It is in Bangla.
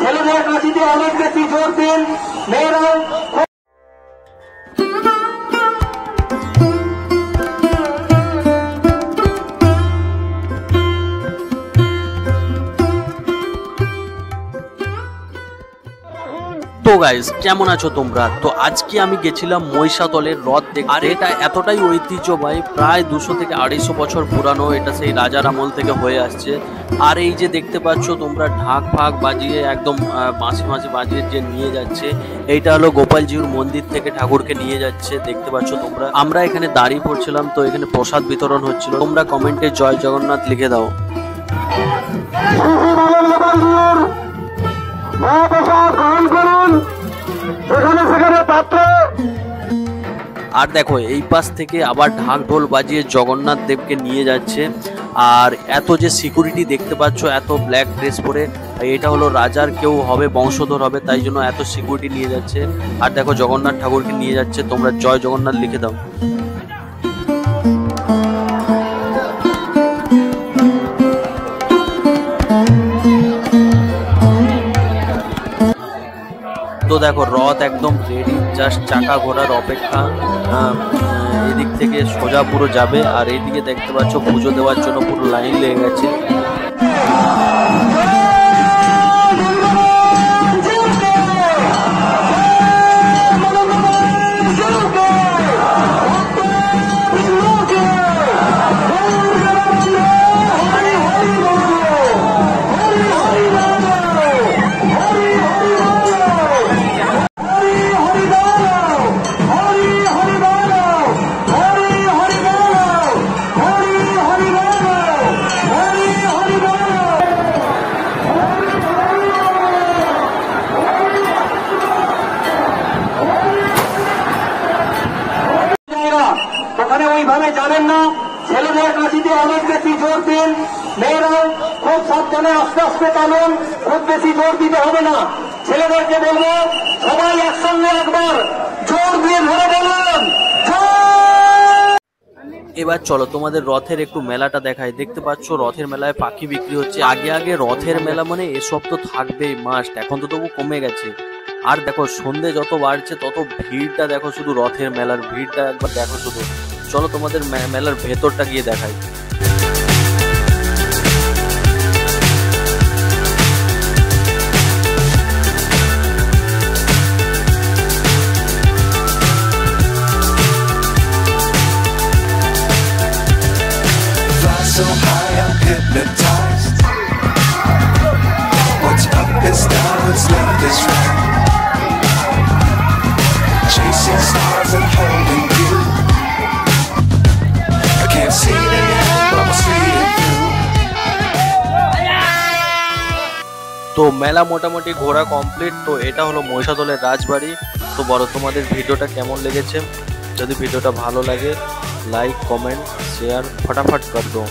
ছেলেদের কাশিতে অনেক বেশি জোর দিন, মেয়েরা তো গাইস কেমন আছো তোমরা? তো আজকে আমি গেছিলাম মহিষাদলের রথ দেখতে। আর এটা এতটাই ঐতিহ্যবাহী, প্রায় 200 থেকে 250 বছর পুরানো। এটা সেই রাজার আমল থেকে হয়ে আসছে। আর এই যে দেখতে পাচ্ছ তোমরা ঢাক ফাক বাজিয়ে একদম বাঁশি বাজিয়ে যে নিয়ে যাচ্ছে, এইটা হলো গোপালজিউর মন্দির থেকে ঠাকুরকে নিয়ে যাচ্ছে। দেখতে পাচ্ছ তোমরা। আমরা এখানে দাঁড়িয়ে পড়ছিলাম, তো এখানে প্রসাদ বিতরণ হচ্ছিল। তোমরা কমেন্টে জয় জগন্নাথ লিখে দাও। আর দেখো এই পাশ থেকে আবার ঢাক ঢোল বাজিয়ে জগন্নাথ দেবকে নিয়ে যাচ্ছে। আর এত যে সিকিউরিটি দেখতে পাচ্ছ, এত ব্ল্যাক ড্রেস পরে, এটা হলো রাজার কেউ হবে, বংশধর হবে, তাই জন্য এত সিকিউরিটি নিয়ে যাচ্ছে। আর দেখো জগন্নাথ ঠাকুরকে নিয়ে যাচ্ছে। তোমরা জয় জগন্নাথ লিখে দাও। তো দেখো রথ একদম রেডি, জাস্ট চাকা ঘোরার অপেক্ষা। এদিক থেকে সোজা পুরো যাবে। আর এইদিকে দেখতে পাচ্ছ পুজো দেওয়ার জন্য পুরো লাইন লেগে গেছে। ওখানে ওইভাবে যাবেন না, ছেলেদের কাশিতে অনেক বেশি জোর দিন, মেয়েরা খুব সাবধানে আস্তে আস্তে টানুন, খুব বেশি জোর দিতে হবে না। ছেলেদেরকে বলবো সবাই একসঙ্গে একবার জোর দিয়ে ধরে বলুন। এবার চলো তোমাদের রথের একটু মেলাটা দেখাই। দেখতে পাচ্ছ রথের মেলায় পাখি বিক্রি হচ্ছে। আগে রথের মেলা মানে এসব তো থাকবেই মাস্ট, এখন তো তবু কমে গেছে। আর দেখো সন্ধে যত বাড়ছে তত ভিড়টা দেখো, শুধু রথের মেলার ভিড়টা একবার দেখো শুধু। চলো তোমাদের মেলার ভেতরটা গিয়ে দেখাই। So high, I'm hypnotized. What's up is down, what's left is right. Chasing stars and holding you. I can't see the end, but I'm see it through. তো মেলা মোটামুটি ঘোরা কমপ্লিট। তো এটা হলো মহিষাদলের রাজবাড়ি। তো বলো তোমাদের ভিডিওটা কেমন লেগেছে? যদি ভিডিওটা ভালো লাগে লাইক কমেন্ট শেয়ার ফটাফট কর দো।